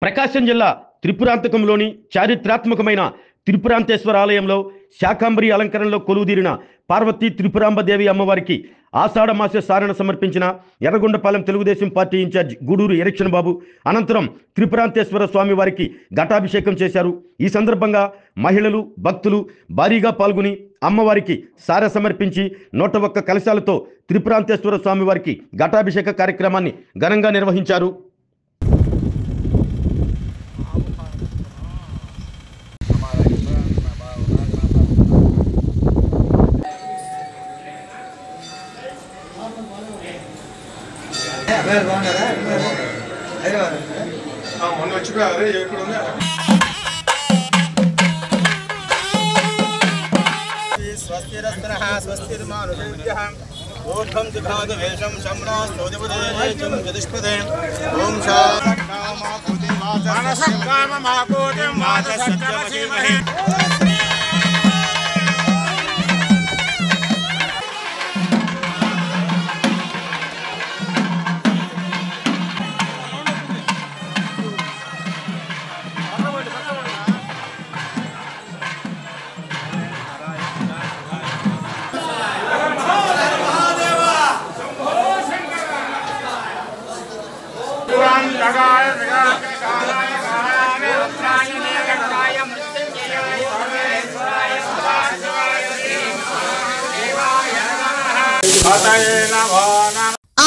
ప్రకాశం జిల్లా త్రిపురాంతకంలోని చారిత్రాత్మకమైన త్రిపురాంతేశ్వర ఆలయంలో శాకాంబరి అలంకరణలో కొలువుదీరిన పార్వతీ త్రిపురాంబదేవి అమ్మవారికి ఆషాఢమాస సారణ సమర్పించిన ఎర్రగొండపాలెం తెలుగుదేశం పార్టీ ఇన్ఛార్జ్ గూడూరు ఎరక్షన్ బాబు అనంతరం త్రిపురాంతేశ్వర స్వామి వారికి ఘటాభిషేకం చేశారు. ఈ సందర్భంగా మహిళలు భక్తులు భారీగా పాల్గొని అమ్మవారికి సార సమర్పించి 101 కలశాలతో త్రిపురాంతేశ్వర స్వామి వారికి ఘటాభిషేక కార్యక్రమాన్ని ఘనంగా నిర్వహించారు.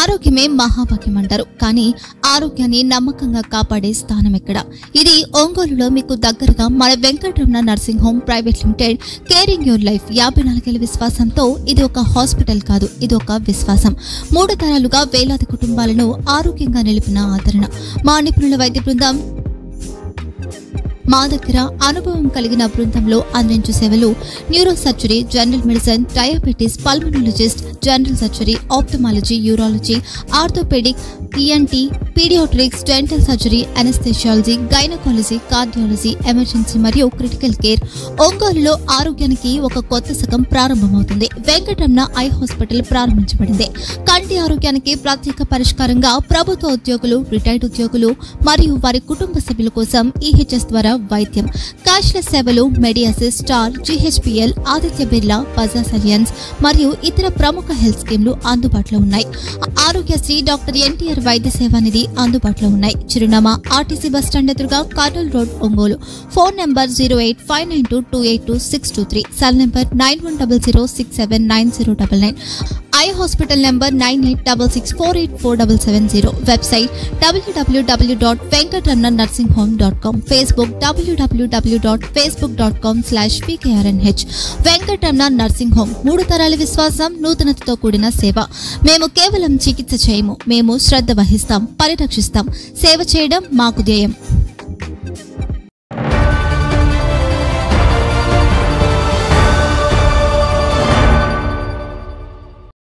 ఆరోగ్యమే మహాభాగ్యం అంటారు. కానీ ఆరోగ్యాన్ని నమ్మకంగా కాపాడే స్థానం ఎక్కడ? ఇది ఒంగోలులో మీకు దగ్గరగా మన Venkataramana nursing home private limited. Caring your life 54 ఏళ్ల విశ్వాసంతో ఇది ఒక హాస్పిటల్ కాదు, ఇది ఒక విశ్వాసం. 3 తరాలుగా వేలాది కుటుంబాలను ఆరోగ్యంగా నిలిపిన ఆదరణ. మా నిపుణుల వైద్య బృందం మా దగ్గర అనుభవం కలిగిన బృందంలో అందించే సేవలు neuro surgery, general medicine, diabetes, pulmonologist, general surgery, ophthalmology, urology, orthopaedic, ENT, paediatrics, dental surgery, anaesthesiology, gynaecology, cardiology, emergency మరియు క్రిటికల్ కేర్. ఒంగోలులో ఆరోగ్యానికి ఒక కొత్త శకం ప్రారంభమవుతుంది. వెంకటరమణ ఐ హాస్పిటల్ ప్రారంభించబడింది. కంటి ఆరోగ్యానికి ప్రత్యేక పరిష్కారంగా ప్రభుత్వ ఉద్యోగులు, రిటైర్డ్ ఉద్యోగులు మరియు వారి కుటుంబ సభ్యుల కోసం ఈహెచ్ఎస్ ద్వారా వైద్యం, క్యాష్లెస్ సేవలు, మెడియాసిస్, స్టార్, జీహెచ్పీఎల్, ఆదిత్య బిర్లా, బజాజ్ అలియన్స్ మరియు ఇతర ప్రముఖ హెల్త్ స్కీమ్లు అందుబాటులో ఉన్నాయి. ఆరోగ్యశ్రీ, డాక్టర్ ఎన్టీఆర్ వైద్య సేవానిధి అందుబాటులో ఉన్నాయి. చిరునామా ఆర్టీసీ బస్టాండ్ ఎదురుగా, Kurnool road, Ongole. Phone number 08592282623, cell number 9100679099, eye hospital number 9866484770, website www.venkatramanarsinghome.com, Facebook www.facebook.com/pkrnh. Venkataramana nursing home, 3 తరాల విశ్వాసం, నూతనతతో కూడిన సేవ. మేము కేవలం చికిత్స చేయము, మేము శ్రద్ధ వహిస్తాం, పరిరక్షిస్తాం. సేవ చేయడం మాకు ధ్యేయం.